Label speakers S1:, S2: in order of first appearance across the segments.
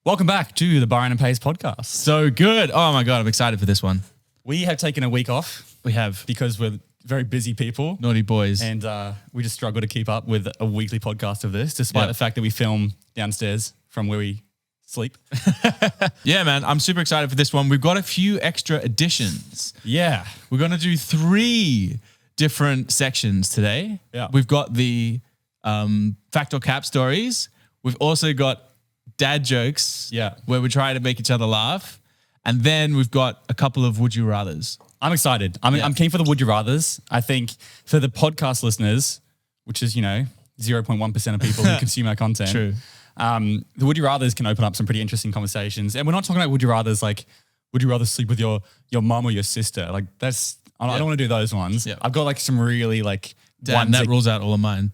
S1: Welcome back to the Byron and Pace podcast.
S2: So good. Oh my God, I'm excited for this one.
S1: We have taken a week off.
S2: We have.
S1: Because we're very busy people.
S2: Naughty boys.
S1: And we just struggle to keep up with a weekly podcast of this, despite the fact that we film downstairs from where we sleep.
S2: Yeah, man, I'm super excited for this one. We've got a few extra additions.
S1: Yeah.
S2: We're going to do 3 different sections today.
S1: Yeah.
S2: We've got the fact or cap stories. We've also got dad jokes, where we try to make each other laugh. And then we've got a couple of would you rathers.
S1: I'm excited. I'm keen for the would you rathers. I think for the podcast listeners, which is, 0.1% of people who consume our content.
S2: True.
S1: The would you rathers can open up some pretty interesting conversations. And we're not talking about would you rathers like, would you rather sleep with your mom or your sister? Like I don't want to do those ones.
S2: Yeah.
S1: I've got like some really like
S2: Damn, that rules out all of mine.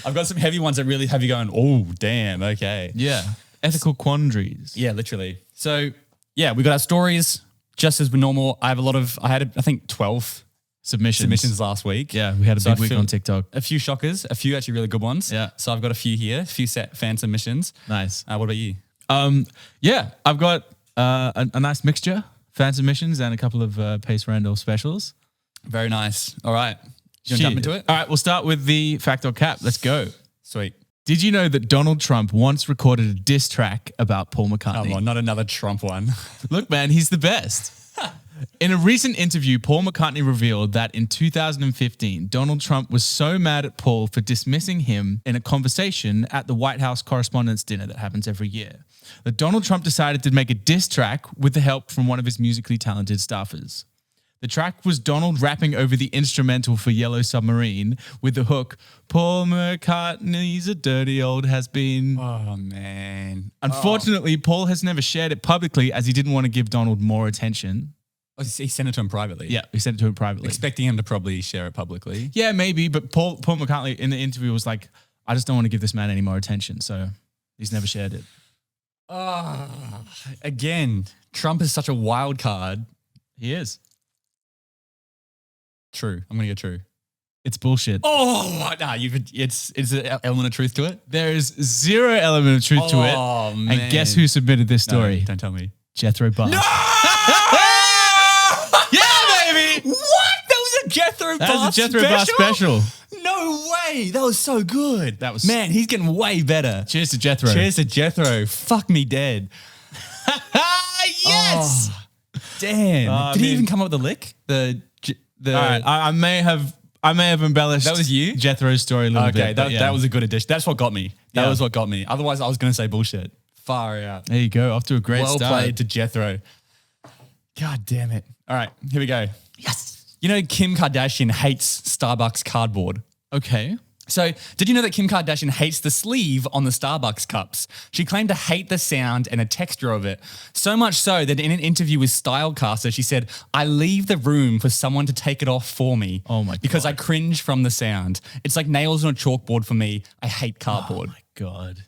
S1: I've got some heavy ones that really have you going, oh, damn, okay.
S2: Yeah. Ethical quandaries.
S1: Yeah, literally. So, yeah, we got our stories just as normal. I had, I think, 12 submissions last week.
S2: Yeah, we had a big week on TikTok.
S1: A few shockers, a few actually really good ones.
S2: Yeah.
S1: So I've got a few here, a few fan submissions.
S2: Nice.
S1: What about you?
S2: Yeah, I've got a nice mixture, fan submissions and a couple of Pace Randall specials.
S1: Very nice. All right. You want to jump into it?
S2: All right, we'll start with the fact or cap. Let's go.
S1: Sweet.
S2: Did you know that Donald Trump once recorded a diss track about Paul McCartney?
S1: Come on, not another Trump one.
S2: Look, man, he's the best. In a recent interview, Paul McCartney revealed that in 2015, Donald Trump was so mad at Paul for dismissing him in a conversation at the White House Correspondents' Dinner that happens every year, that Donald Trump decided to make a diss track with the help from one of his musically talented staffers. The track was Donald rapping over the instrumental for Yellow Submarine with the hook, Paul McCartney's a dirty old has-been.
S1: Oh, man.
S2: Unfortunately, Paul has never shared it publicly as he didn't want to give Donald more attention.
S1: Oh, he sent it to him privately?
S2: Yeah, he sent it to him privately.
S1: Expecting him to probably share it publicly?
S2: Yeah, maybe, but Paul McCartney in the interview was like, I just don't want to give this man any more attention, so he's never shared it.
S1: Again, Trump is such a wild card.
S2: He is.
S1: True. I'm going to go true.
S2: It's bullshit.
S1: Oh, nah, it's an element of truth to it?
S2: There is 0 element of truth to it.
S1: Oh, man.
S2: And guess who submitted this story?
S1: No, don't tell me.
S2: Jethro Buss.
S1: No!
S2: Yeah, baby!
S1: What? That was a Jethro Buss special?
S2: That was a Jethro Buss special.
S1: No way. That was so good.
S2: That was...
S1: Man, he's getting way better.
S2: Cheers to Jethro.
S1: Cheers to Jethro. Fuck me dead.
S2: Yes!
S1: Oh, damn. Did he even come up with the lick?
S2: All right, I may have embellished.
S1: That was you?
S2: Jethro's story a little bit.
S1: Okay, that was a good addition. That's what got me. That was what got me. Otherwise, I was going to say bullshit. Far out.
S2: There you go. Off to a great
S1: Well
S2: start.
S1: played to Jethro. God damn it. All right, here we go.
S2: Yes.
S1: You know Kim Kardashian hates Starbucks cardboard.
S2: Okay.
S1: So, did you know that Kim Kardashian hates the sleeve on the Starbucks cups? She claimed to hate the sound and the texture of it. So much so that in an interview with Stylecaster, she said, I leave the room for someone to take it off for me.
S2: Oh my God.
S1: Because I cringe from the sound. It's like nails on a chalkboard for me. I hate cardboard.
S2: Oh my God.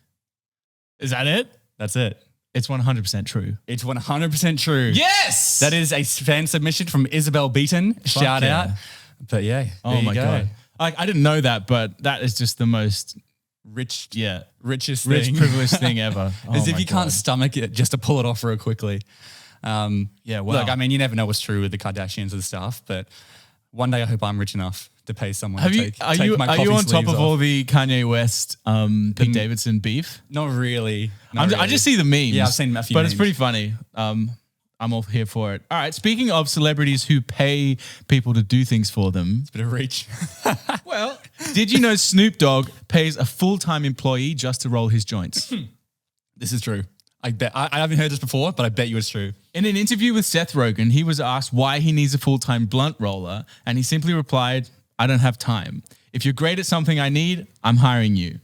S2: Is that it?
S1: That's it.
S2: It's 100% true.
S1: It's 100% true.
S2: Yes!
S1: That is a fan submission from Isabel Beaton. Shout out. But yeah,
S2: oh my God. I didn't know that, but that is just the most
S1: richest
S2: rich privileged thing ever.
S1: As if you can't stomach it just to pull it off real quickly.
S2: Yeah, wow.
S1: Look, I mean, you never know what's true with the Kardashians and stuff, but one day I hope I'm rich enough to pay someone to take my coffee
S2: Are you on top
S1: sleeves
S2: of
S1: off.
S2: all the Kanye West, Pete Davidson beef?
S1: Not really.
S2: I just see the memes.
S1: Yeah, I've seen a few
S2: but
S1: memes.
S2: It's pretty funny. I'm all here for it. All right, speaking of celebrities who pay people to do things for them.
S1: It's a bit of reach.
S2: Well, did you know Snoop Dogg pays a full-time employee just to roll his joints?
S1: This is true. I bet. I haven't heard this before, but I bet you it's true.
S2: In an interview with Seth Rogen, he was asked why he needs a full-time blunt roller, and he simply replied, I don't have time. If you're great at something I need, I'm hiring you.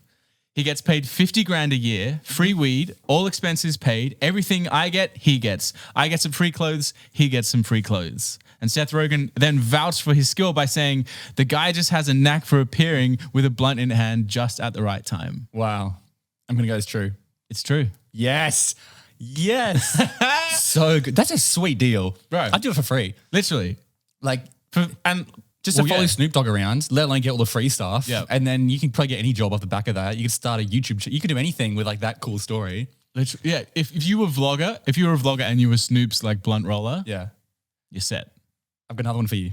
S2: He gets paid 50 grand a year, free weed, all expenses paid, everything I get, he gets. I get some free clothes, he gets some free clothes. And Seth Rogen then vouched for his skill by saying, the guy just has a knack for appearing with a blunt in hand just at the right time.
S1: Wow. I'm going to go it's true.
S2: It's true.
S1: Yes. Yes. So good. That's a sweet deal.
S2: Bro.
S1: I'd do it for free.
S2: Literally.
S1: Like, Just
S2: Well,
S1: to follow
S2: yeah.
S1: Snoop Dogg around, let alone get all the free stuff.
S2: Yeah.
S1: And then you can probably get any job off the back of that. You could start a YouTube, you could do anything with like that cool story.
S2: Literally, yeah. If you were a vlogger and you were Snoop's like blunt roller,
S1: Yeah.
S2: you're set.
S1: I've got another one for you.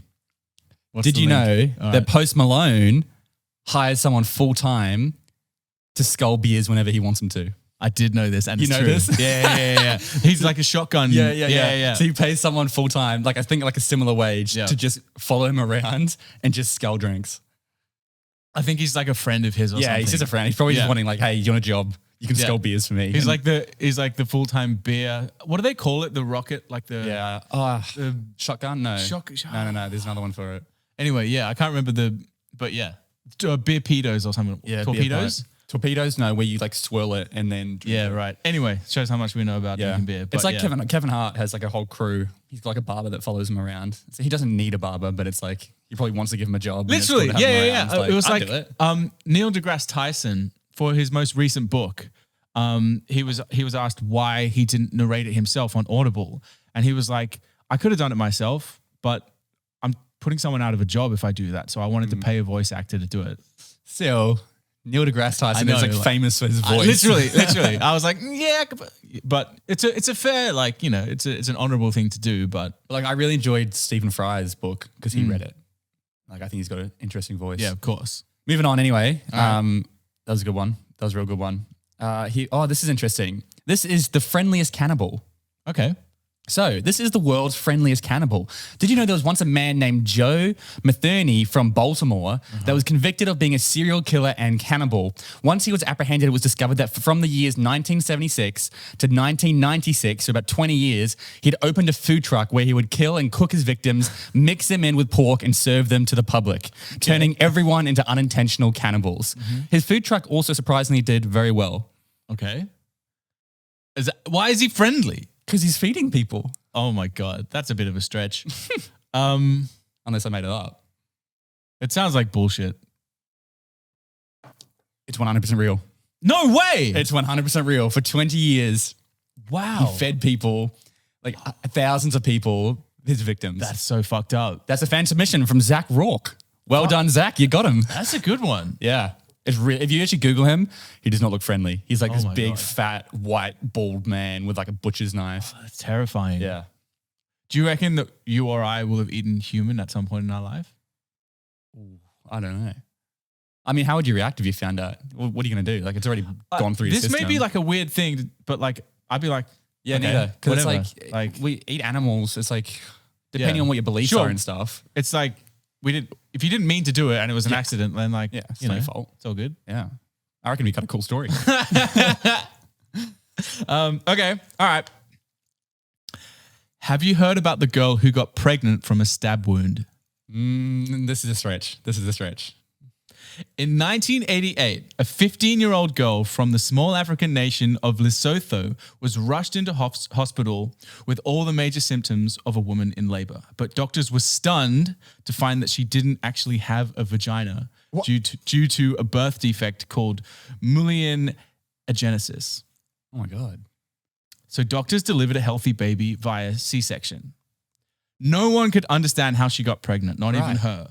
S2: What's
S1: Did
S2: the
S1: you
S2: link?
S1: know
S2: All
S1: that
S2: right.
S1: Post Malone hires someone full time to scull beers whenever he wants them to?
S2: I did know this, and
S1: You
S2: it's
S1: know
S2: true.
S1: this?
S2: Yeah. He's like a shotgun. Yeah.
S1: So he pays someone full time, like I think like a similar wage,
S2: Yeah.
S1: to just follow him around and just scull drinks.
S2: I think he's like a friend of his or
S1: Yeah,
S2: something.
S1: he's just a friend. He's probably
S2: Yeah.
S1: just wanting like, hey, you want a job? You can
S2: Yeah.
S1: scull beers for me.
S2: He's
S1: And-
S2: like the full time beer. What do they call it? The rocket, like the
S1: yeah.
S2: the
S1: Shotgun? No.
S2: shock.
S1: No. There's another one for it.
S2: Anyway, yeah, I can't remember but yeah, beer pedos or something.
S1: Yeah.
S2: Torpedoes.
S1: Torpedoes? No, where you like swirl it and then drink
S2: Yeah,
S1: it.
S2: right. Anyway, shows how much we know about
S1: Yeah.
S2: drinking beer.
S1: It's
S2: But
S1: like
S2: yeah.
S1: Kevin Hart has like a whole crew. He's got like a barber that follows him around. So he doesn't need a barber, but it's like he probably wants to give him a job. and it's
S2: Literally,
S1: cool to have him
S2: yeah.
S1: around. It's
S2: It was
S1: I'd
S2: like
S1: do it.
S2: Neil deGrasse Tyson for his most recent book. He was asked why he didn't narrate it himself on Audible, and he was like, "I could have done it myself, but I'm putting someone out of a job if I do that. So I wanted to pay a voice actor to do it."
S1: Still, Neil deGrasse Tyson
S2: I know,
S1: is like
S2: like-
S1: famous for his voice.
S2: Literally. I was like, yeah, but it's a fair, like, you know, it's an honorable thing to do, but
S1: Like I really enjoyed Stephen Fry's book because he read it. Like I think he's got an interesting voice.
S2: yeah, of course.
S1: Moving on anyway.
S2: right.
S1: That was a good one. That was a real good one. This is interesting. This is the friendliest cannibal.
S2: Okay.
S1: So this is the world's friendliest cannibal. Did you know there was once a man named Joe Mccartney from Baltimore that was convicted of being a serial killer and cannibal? Once he was apprehended, it was discovered that from the years 1976 to 1996, so about 20 years, he'd opened a food truck where he would kill and cook his victims, mix them in with pork and serve them to the public, turning everyone into unintentional cannibals. His food truck also surprisingly did very well
S2: Okay. Why is he friendly?
S1: because he's feeding people,
S2: Oh my God. That's a bit of a stretch.
S1: unless I made it up.
S2: It sounds like bullshit.
S1: It's 100% real.
S2: No way.
S1: It's 100% real. For 20 years,
S2: wow.
S1: he fed people, like thousands of people, his victims.
S2: That's so fucked up.
S1: That's a fan submission from Zach Rourke. Well done, Zach. You got him.
S2: That's a good one.
S1: Yeah. It's if you actually Google him, he does not look friendly. He's like this
S2: my
S1: big,
S2: God.
S1: fat, white, bald man with like a butcher's knife.
S2: That's terrifying.
S1: Yeah.
S2: Do you reckon that you or I will have eaten human at some point in our life?
S1: I don't know. I mean, how would you react if you found out? What are you going to do? Like, it's already gone through your
S2: This
S1: system.
S2: may be like a weird thing, but like, I'd be like,
S1: yeah,
S2: okay,
S1: neither. Because it's
S2: whatever.
S1: like, we eat animals. It's like, depending
S2: Yeah.
S1: on what your beliefs
S2: Sure.
S1: are and stuff.
S2: it's like, if you didn't mean to do it and it was an accident, then like,
S1: Yeah, it's
S2: you
S1: no
S2: know,
S1: fault.
S2: it's all good.
S1: Yeah. I reckon we got a cool story.
S2: Okay. All right. Have you heard about the girl who got pregnant from a stab wound?
S1: This is a stretch.
S2: In 1988, a 15-year-old girl from the small African nation of Lesotho was rushed into hospital with all the major symptoms of a woman in labor. But doctors were stunned to find that she didn't actually have a vagina due to a birth defect called Mullerian agenesis.
S1: Oh my God.
S2: So doctors delivered a healthy baby via C-section. No one could understand how she got pregnant, not even
S1: Right.
S2: her.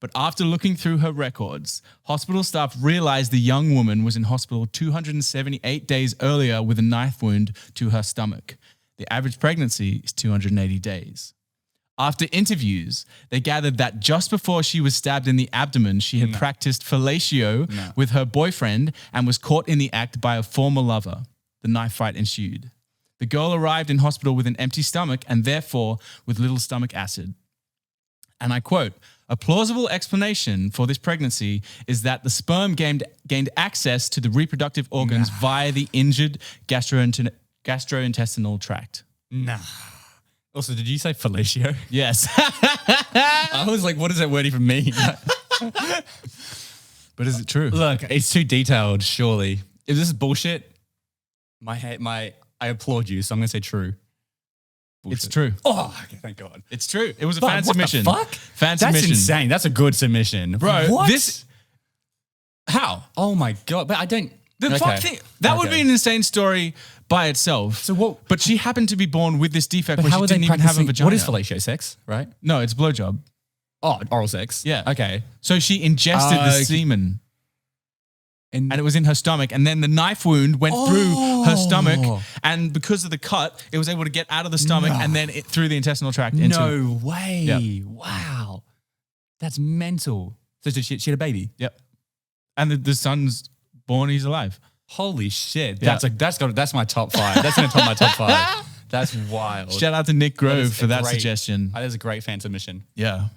S2: But after looking through her records, hospital staff realized the young woman was in hospital 278 days earlier with a knife wound to her stomach. The average pregnancy is 280 days. After interviews, they gathered that just before she was stabbed in the abdomen, she had practiced fellatio with her boyfriend and was caught in the act by a former lover. The knife fight ensued. The girl arrived in hospital with an empty stomach and therefore with little stomach acid. And I quote, "A plausible explanation for this pregnancy is that the sperm gained access to the reproductive organs via the injured gastrointestinal tract."
S1: Nah. Also, did you say fellatio?
S2: Yes.
S1: I was like, what does that word even mean?
S2: But is it true?
S1: Look, it's too detailed, surely. If this is bullshit, I applaud you, so I'm going to say true.
S2: It's true.
S1: Oh, okay, thank God.
S2: It's true. It was a
S1: But
S2: fan
S1: what
S2: submission.
S1: the fuck?
S2: Fan
S1: That's
S2: submission.
S1: insane. That's a good submission.
S2: Bro,
S1: what?
S2: this... How?
S1: Oh my God. But I don't...
S2: The fuck thing... That would be an insane story by itself.
S1: So what...
S2: But she happened to be born with this defect
S1: But
S2: where
S1: how
S2: she
S1: are they
S2: didn't even have a
S1: practicing...
S2: vagina.
S1: What is fellatio? Sex, right?
S2: No, it's blowjob.
S1: Oh, oral sex.
S2: Yeah.
S1: Okay.
S2: So she ingested the
S1: Okay.
S2: semen. and it was in her stomach. And then the knife wound went through her stomach. And because of the cut, it was able to get out of the stomach and then through the intestinal tract.
S1: No way.
S2: Yep.
S1: Wow. That's mental. So she had a baby?
S2: Yep. And the son's born, he's alive.
S1: Holy shit.
S2: Yeah.
S1: That's my top 5. That's in the top of my top 5. That's wild.
S2: Shout out to Nick Grove for that suggestion.
S1: That is a great fan submission.
S2: Yeah.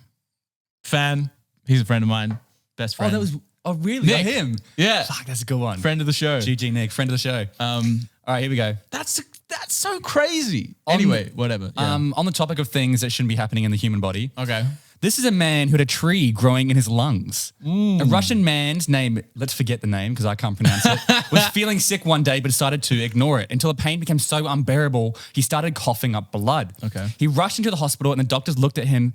S2: Fan. He's a friend of mine. Best friend.
S1: Really?
S2: Nick.
S1: Him?
S2: Yeah.
S1: Fuck, that's a good one.
S2: Friend of the show.
S1: GG Nick, friend of the show. All right, here we go.
S2: That's so crazy. Anyway, whatever. Yeah.
S1: On the topic of things that shouldn't be happening in the human body.
S2: Okay.
S1: This is a man who had a tree growing in his lungs. A Russian man's name, let's forget the name because I can't pronounce it, was feeling sick one day but decided to ignore it until the pain became so unbearable he started coughing up blood.
S2: Okay.
S1: He rushed into the hospital and the doctors looked at him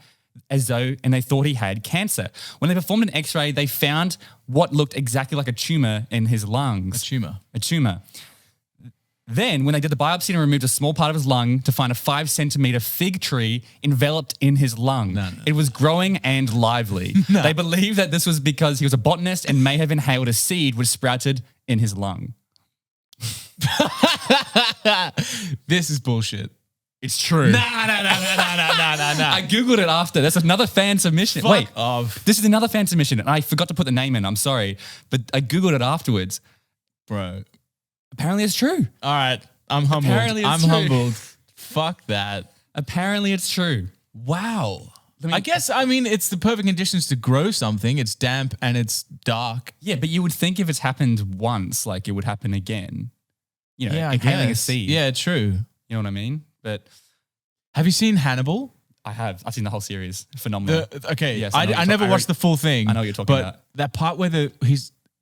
S1: and they thought he had cancer. When they performed an x-ray, they found what looked exactly like a tumor in his lungs. A tumor. Then, when they did the biopsy and removed a small part of his lung to find a 5-centimeter fig tree enveloped in his lung.
S2: No.
S1: It was growing and lively. They believe that this was because he was a botanist and may have inhaled a seed which sprouted in his lung.
S2: This is bullshit.
S1: It's true.
S2: Nah.
S1: I Googled it after. That's another fan submission. Wait, this is another fan submission and I forgot to put the name in. I'm sorry. But I Googled it afterwards.
S2: Bro.
S1: Apparently it's true.
S2: All right. I'm humbled.
S1: Apparently it's
S2: I'm
S1: true.
S2: humbled. Fuck that.
S1: Apparently it's true.
S2: Wow. I guess, it's the perfect conditions to grow something. It's damp and it's dark.
S1: Yeah, but you would think if it's happened once, like it would happen again. You know,
S2: Yeah,
S1: inhaling a
S2: guess.
S1: seed.
S2: Yeah, true.
S1: You know what I mean? But
S2: Have you seen Hannibal?
S1: I have. I've seen the whole series. Phenomenal.
S2: Okay.
S1: Yes,
S2: I never watched the full thing.
S1: I know what you're talking
S2: but
S1: about.
S2: that part where they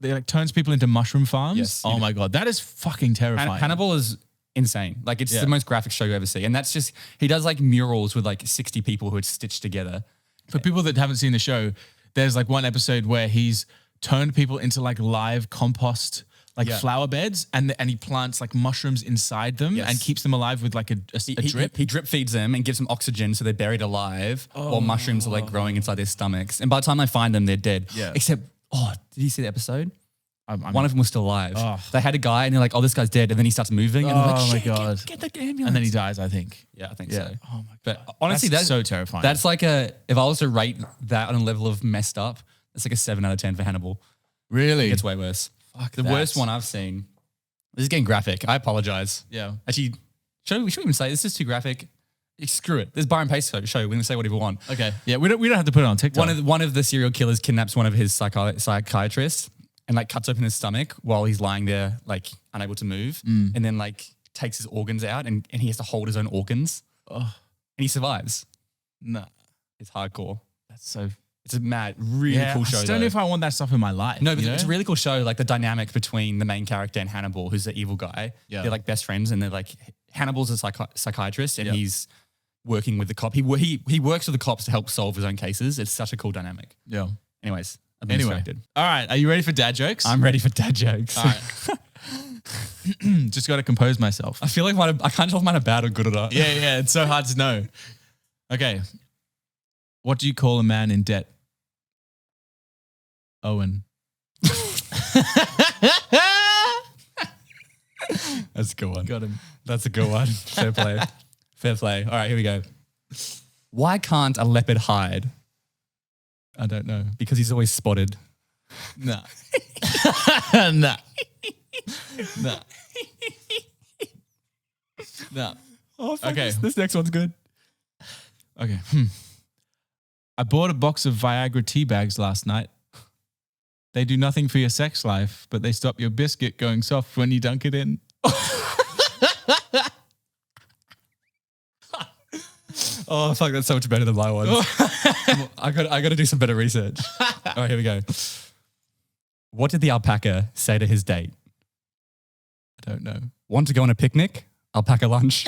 S2: like turns people into mushroom farms.
S1: Yes,
S2: oh my God. That is fucking terrifying.
S1: Hannibal is insane. Like it's the most graphic show you ever see. And that's just, he does like murals with like 60 people who are stitched together.
S2: For people that haven't seen the show, there's like one episode where he's turned people into like live compost, like flower beds, and he plants like mushrooms inside them and keeps them alive with like a drip.
S1: He drip feeds them and gives them oxygen so they're buried alive while mushrooms are like growing inside their stomachs. And by the time they find them, they're dead.
S2: Yeah.
S1: Except, did you see the episode? One of them was still alive.
S2: Oh.
S1: They had a guy and they're like, this guy's dead. And then he starts moving and they're like,
S2: my God.
S1: Get the ambulance.
S2: And then he dies, I think.
S1: Yeah, I think
S2: Yeah.
S1: so.
S2: Oh my God.
S1: But honestly,
S2: that's so terrifying.
S1: That's like if I was to rate that on a level of messed up, it's like a 7 out of 10 for Hannibal.
S2: Really?
S1: It gets way worse. The worst one I've seen. This is getting graphic. I apologize.
S2: Yeah.
S1: Actually, should we even say this is too graphic? Screw it. This Byron Pace show. We're going to say whatever we want.
S2: Okay. Yeah, we don't have to put it on TikTok.
S1: One of the serial killers kidnaps one of his psychiatrists and like cuts open his stomach while he's lying there like unable to move, and then like takes his organs out and he has to hold his own organs. And he survives.
S2: No.
S1: It's hardcore.
S2: That's so...
S1: It's a really cool show.
S2: I just don't know if I want that stuff in my life.
S1: No, but it's a really cool show. Like the dynamic between the main character and Hannibal, who's the evil guy.
S2: Yeah.
S1: They're like best friends, and they're like Hannibal's a psychiatrist, and he's working with the cop. He works with the cops to help solve his own cases. It's such a cool dynamic.
S2: Yeah.
S1: Anyways, I've been distracted.
S2: All right. Are you ready for dad jokes?
S1: I'm ready for dad jokes.
S2: All right. Just got to compose myself.
S1: I feel like I can't tell if mine are bad or good or not.
S2: Yeah. It's so hard to know. Okay. What do you call a man in debt? Owen.
S1: That's a good one.
S2: Got him.
S1: That's a good one. Fair play. Fair play. All right, here we go. Why can't a leopard hide?
S2: I don't know.
S1: Because he's always spotted.
S2: Nah. Nah. Nah. Nah.
S1: Oh, fuck,
S2: Okay.
S1: This next one's good.
S2: Okay. I bought a box of Viagra tea bags last night. They do nothing for your sex life, but they stop your biscuit going soft when you dunk it in.
S1: Oh, fuck, that's so much better than my one. I got to do some better research. All right, here we go. What did the alpaca say to his date?
S2: I don't know.
S1: Want to go on a picnic? Alpaca lunch.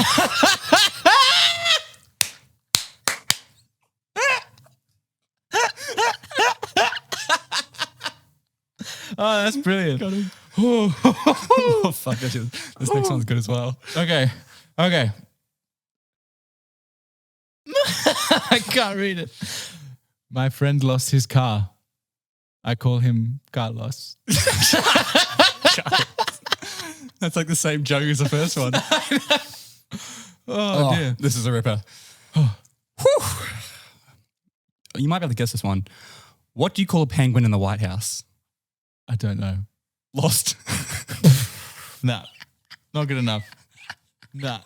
S2: Oh, that's brilliant.
S1: Got him. Oh, fuck, this next one's good as well.
S2: Okay. I can't read it. My friend lost his car. I call him Carlos.
S1: That's like the same joke as the first one.
S2: Oh, dear.
S1: This is a ripper. You might be able to guess this one. What do you call a penguin in the White House?
S2: I don't know.
S1: Lost.
S2: Nah, not good enough. Nah.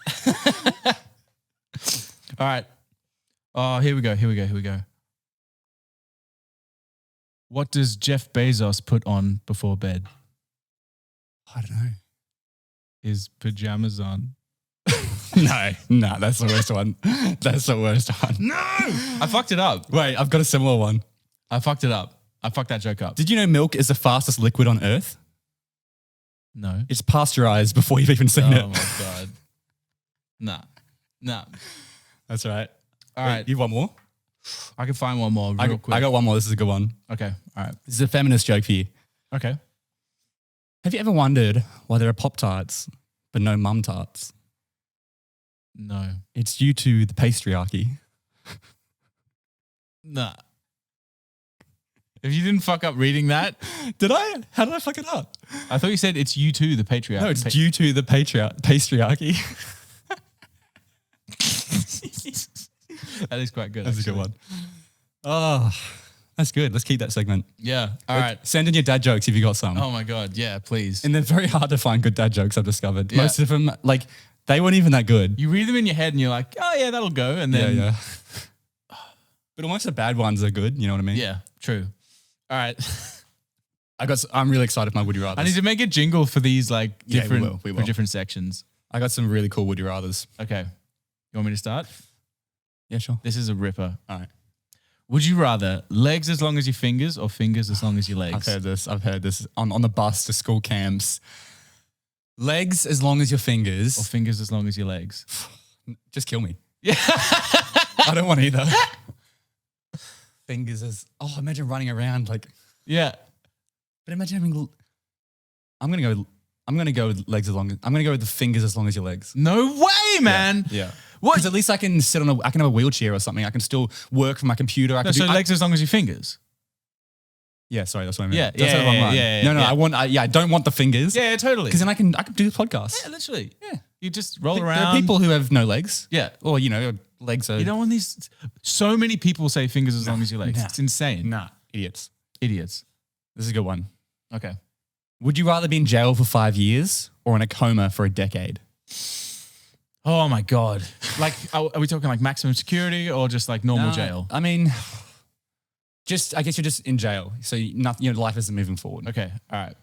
S2: All right. Oh, here we go. What does Jeff Bezos put on before bed?
S1: I don't know.
S2: His pajamas on.
S1: No, that's the worst one. That's the worst one.
S2: No! I fucked it up.
S1: Wait, I've got a similar one.
S2: I fucked it up. I fucked that joke up.
S1: Did you know milk is the fastest liquid on Earth?
S2: No.
S1: It's pasteurized before you've even seen it.
S2: Oh my God. Nah.
S1: That's right.
S2: All right.
S1: You want more?
S2: I can find one more real quick.
S1: I got one more. This is a good one.
S2: Okay. All right.
S1: This is a feminist joke for you.
S2: Okay.
S1: Have you ever wondered why there are Pop-Tarts but no Mum-Tarts?
S2: No.
S1: It's due to the patriarchy.
S2: Nah. If you didn't fuck up reading that,
S1: Did I? How did I fuck it up?
S2: I thought you said it's you too, the patriarch.
S1: No, it's due to the patriarchy.
S2: That is quite good.
S1: That's
S2: actually.
S1: a good one. Oh, that's good. Let's keep that segment.
S2: Yeah. All right.
S1: Send in your dad jokes if you got some.
S2: Oh my God. Yeah, please.
S1: And they're very hard to find good dad jokes, I've discovered.
S2: Yeah.
S1: Most of them, like, they weren't even that good.
S2: You read them in your head and you're like, oh yeah, that'll go. And then
S1: Yeah. But almost the bad ones are good, you know what I mean?
S2: Yeah, true. All right.
S1: I'm really excited for my Woody Rathers.
S2: I need to make a jingle for these like
S1: Yeah,
S2: different
S1: we will.
S2: for different sections.
S1: I got some really cool Woody Rathers.
S2: Okay. You want me to start?
S1: Yeah, sure.
S2: This is a ripper.
S1: All right.
S2: Would you rather legs as long as your fingers or fingers as long as your legs?
S1: I've heard this on the bus to school camps. Legs as long as your
S2: Or
S1: fingers.
S2: fingers as long as your legs?
S1: Just kill me.
S2: Yeah.
S1: I don't want either. Fingers as... Oh, imagine running around like...
S2: Yeah.
S1: But imagine having... I'm going to go with legs as long as... I'm going to go with the fingers as long as your legs.
S2: No way, man.
S1: Yeah.
S2: What?
S1: Because at least I can I can have a wheelchair or something. I can still work from my computer. I can
S2: So
S1: do,
S2: legs as long as your fingers?
S1: Yeah, sorry, that's what I mean.
S2: Yeah,
S1: That's what I'm like.
S2: yeah,
S1: No,
S2: yeah.
S1: I don't want the fingers.
S2: Yeah, totally.
S1: Because then I can do the podcast.
S2: Yeah, literally.
S1: Yeah.
S2: You just roll
S1: There
S2: around.
S1: are people who have no legs.
S2: Yeah.
S1: Or, legs are...
S2: You don't want these. So many people say fingers as long as your legs.
S1: Nah.
S2: It's insane.
S1: Nah, idiots.
S2: Idiots.
S1: This is a good one.
S2: Okay.
S1: Would you rather be in jail for 5 years or in a coma for a decade?
S2: Oh my God. Like, are we talking like maximum security or just like normal jail?
S1: I mean, I guess you're just in jail. So your life isn't moving forward.
S2: Okay. All right.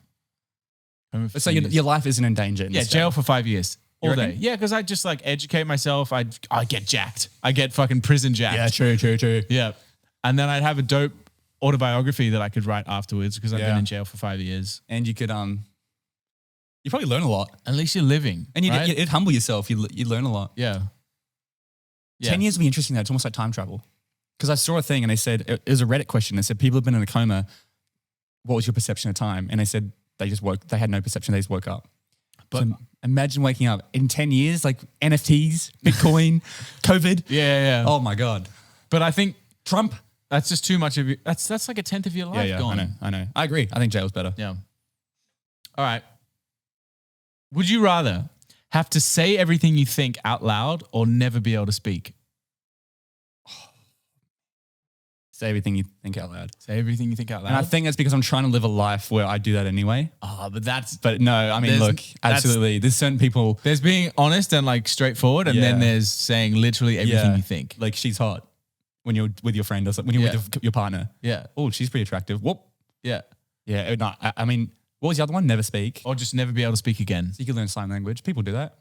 S2: Home for
S1: So
S2: 2
S1: your
S2: years.
S1: life isn't in danger. In
S2: Yeah,
S1: this
S2: jail for 5 years.
S1: You
S2: All
S1: reckon?
S2: day. Yeah, because I just like educate myself. I get jacked. I get fucking prison jacked.
S1: Yeah, true.
S2: Yeah. And then I'd have a dope autobiography that I could write afterwards because I've been
S1: Yeah.
S2: in jail for 5 years.
S1: And you could, you probably learn a lot.
S2: At least you're living.
S1: And
S2: right?
S1: you'd humble yourself. You learn a lot.
S2: Yeah.
S1: 10 years would be interesting though. It's almost like time travel. Because I saw a thing and they said, it was a Reddit question. They said, people have been in a coma. What was your perception of time? And they said they had no perception. They just woke up. But imagine waking up in 10 years, like NFTs, Bitcoin, COVID.
S2: Yeah.
S1: Oh my God.
S2: But I think
S1: Trump.
S2: that's just too much of you. That's like a tenth of your life gone.
S1: I know. I agree. I think jail's better.
S2: Yeah. All right. Would you rather have to say everything you think out loud or never be able to speak?
S1: Say everything you think out loud.
S2: Say everything you think out loud.
S1: And I think that's because I'm trying to live a life where I do that anyway. But no, I mean, look, absolutely. There's certain people.
S2: There's being honest and like straightforward, and then there's saying literally everything you think.
S1: Like she's hot when you're with your friend or something, when you're with your partner.
S2: Yeah.
S1: Oh, she's pretty attractive. Whoop.
S2: Yeah.
S1: Yeah. No, I mean, what was the other one? Never speak.
S2: Or just never be able to speak again.
S1: So you can learn sign language. People do that.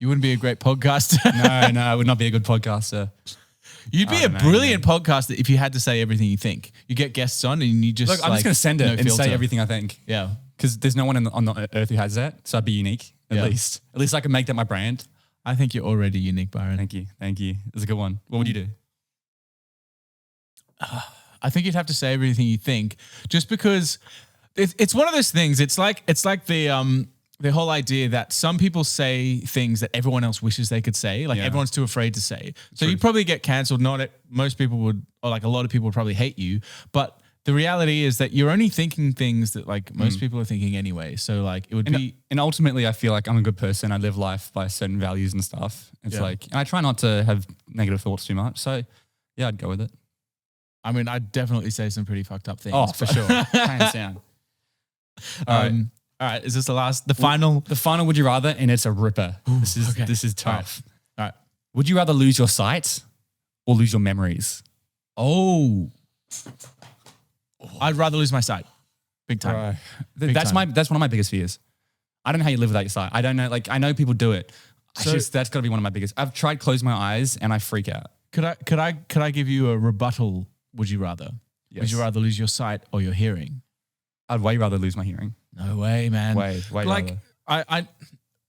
S2: You wouldn't be a great podcaster.
S1: No, I would not be a good podcaster.
S2: You'd be a brilliant podcaster if you had to say everything you think. You get guests on and you just
S1: Look, I'm just going to send it and say everything I think.
S2: Yeah.
S1: Because there's no one on the earth who has that. So I'd be unique, at least. At least I can make that my brand.
S2: I think you're already unique, Byron.
S1: Thank you. That's a good one. What would you do?
S2: I think you'd have to say everything you think just because it's one of those things. It's like the whole idea that some people say things that everyone else wishes they could say, like everyone's too afraid to say. So you probably get cancelled. Most people would, or like a lot of people would probably hate you, but the reality is that you're only thinking things that like most people are thinking anyway. So like it would be.
S1: And ultimately, I feel like I'm a good person. I live life by certain values and stuff. It's like, and I try not to have negative thoughts too much. So yeah, I'd go with it.
S2: I mean, I'd definitely say some pretty fucked up things.
S1: Oh, for sure. Hands down.
S2: All right. Is this the final?
S1: The final would you rather, and it's a ripper. This is tough.
S2: All right.
S1: Would you rather lose your sight or lose your memories?
S2: Oh. I'd rather lose my sight. Big time.
S1: That's one of my biggest fears. I don't know how you live without your sight. I don't know. Like, I know people do it. That's got to be one of my biggest. I've tried closing my eyes and I freak out.
S2: Could I give you a rebuttal? Would you rather?
S1: Yes.
S2: Would you rather lose your sight or your hearing?
S1: I'd way rather lose my hearing.
S2: No way, man.
S1: Way
S2: like
S1: rather.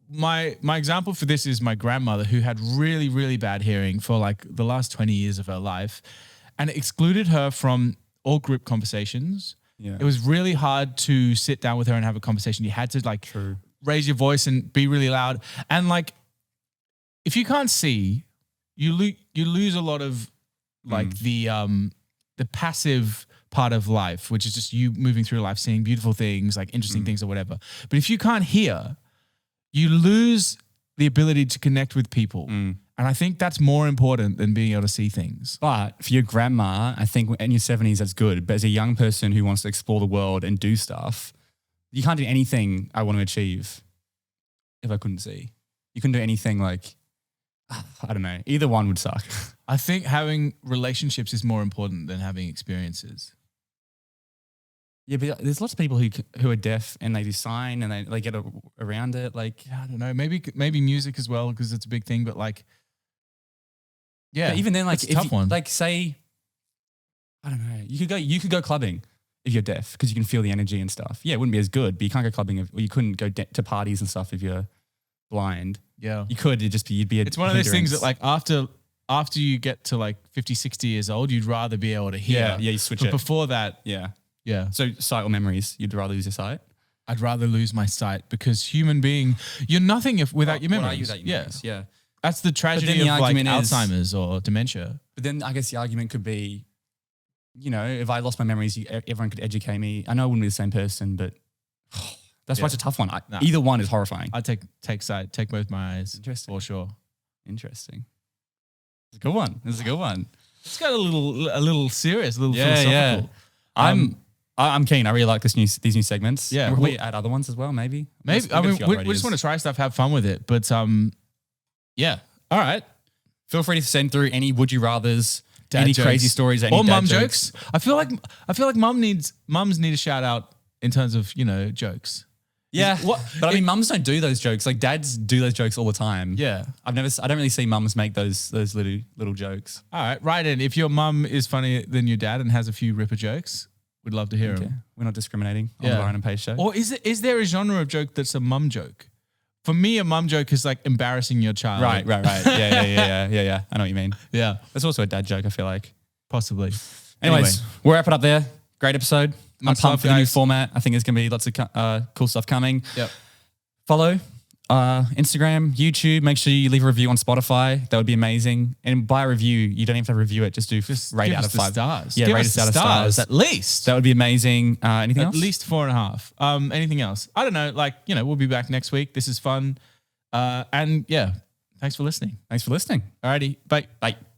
S2: My example for this is my grandmother, who had really, really bad hearing for like the last 20 years of her life, and it excluded her from all group conversations. Yeah. It was really hard to sit down with her and have a conversation. You had to like raise your voice and be really loud. And like, if you can't see, you lose a lot of like the passive part of life, which is just you moving through life, seeing beautiful things, like interesting things or whatever. But if you can't hear, you lose the ability to connect with people. And I think that's more important than being able to see things.
S1: But for your grandma, I think in your 70s, that's good. But as a young person who wants to explore the world and do stuff, you can't do anything I want to achieve if I couldn't see. You couldn't do anything like, I don't know. Either one would suck.
S2: I think having relationships is more important than having experiences.
S1: Yeah, but there's lots of people who are deaf and they do sign and they get around it. Like,
S2: I don't know. Maybe music as well because it's a big thing. But like, yeah,
S1: but even then, like,
S2: it's a tough one.
S1: Like, say, I don't know. You could go clubbing if you're deaf because you can feel the energy and stuff. Yeah, it wouldn't be as good, but you can't go clubbing or you couldn't go to parties and stuff if you're blind.
S2: Yeah,
S1: you could. You'd be.
S2: It's one of those things that like after you get to like 50, 60 years old, you'd rather be able to hear.
S1: Yeah, you switch
S2: but
S1: it.
S2: Before that,
S1: yeah.
S2: So
S1: sight or memories, you'd rather lose your sight?
S2: I'd rather lose my sight because human being, you're nothing without your memories.
S1: What are you without your memories? Yeah.
S2: That's the tragedy of like Alzheimer's or dementia.
S1: But then I guess the argument could be, you know, if I lost my memories, everyone could educate me. I know I wouldn't be the same person, but that's why it's a tough one. Either one is horrifying.
S2: I'd take sight, take both my eyes.
S1: Interesting.
S2: For sure.
S1: Interesting. It's a good one.
S2: It's got a little serious, a little philosophical.
S1: Yeah. I'm keen. I really like these new segments.
S2: Yeah.
S1: Will we add other ones as well? Maybe.
S2: I mean, we just want to try stuff, have fun with it. But yeah. All right.
S1: Feel free to send through any would you rathers,
S2: dad jokes.
S1: Crazy stories, any
S2: or
S1: dad
S2: mum jokes. I feel like mums need a shout out in terms of, you know, jokes.
S1: Yeah. But I mean, mums don't do those jokes. Like dads do those jokes all the time.
S2: Yeah.
S1: I don't really see mums make those little jokes.
S2: All right. Right in. If your mum is funnier than your dad and has a few ripper jokes, we'd love to hear them.
S1: We're not discriminating on the Byron and Pace show.
S2: Or is there a genre of joke that's a mum joke? For me, a mum joke is like embarrassing your child.
S1: Right. Yeah. I know what you mean.
S2: Yeah.
S1: That's also a dad joke, I feel like.
S2: Possibly.
S1: Anyways, we'll wrap it up there. Great episode. I'm pumped for the new
S2: guys.
S1: format. I think there's going to be lots of cool stuff coming.
S2: Yep.
S1: Follow Instagram, YouTube. Make sure you leave a review on Spotify. That would be amazing. And by review, you don't even have to review it. Just rate out of 5
S2: stars.
S1: Yeah, rate us out of stars
S2: at least.
S1: That would be amazing. Anything else?
S2: At least 4.5. Anything else? I don't know. Like, you know, we'll be back next week. This is fun. And yeah, thanks for listening.
S1: Thanks for listening.
S2: Alrighty. Bye.
S1: Bye.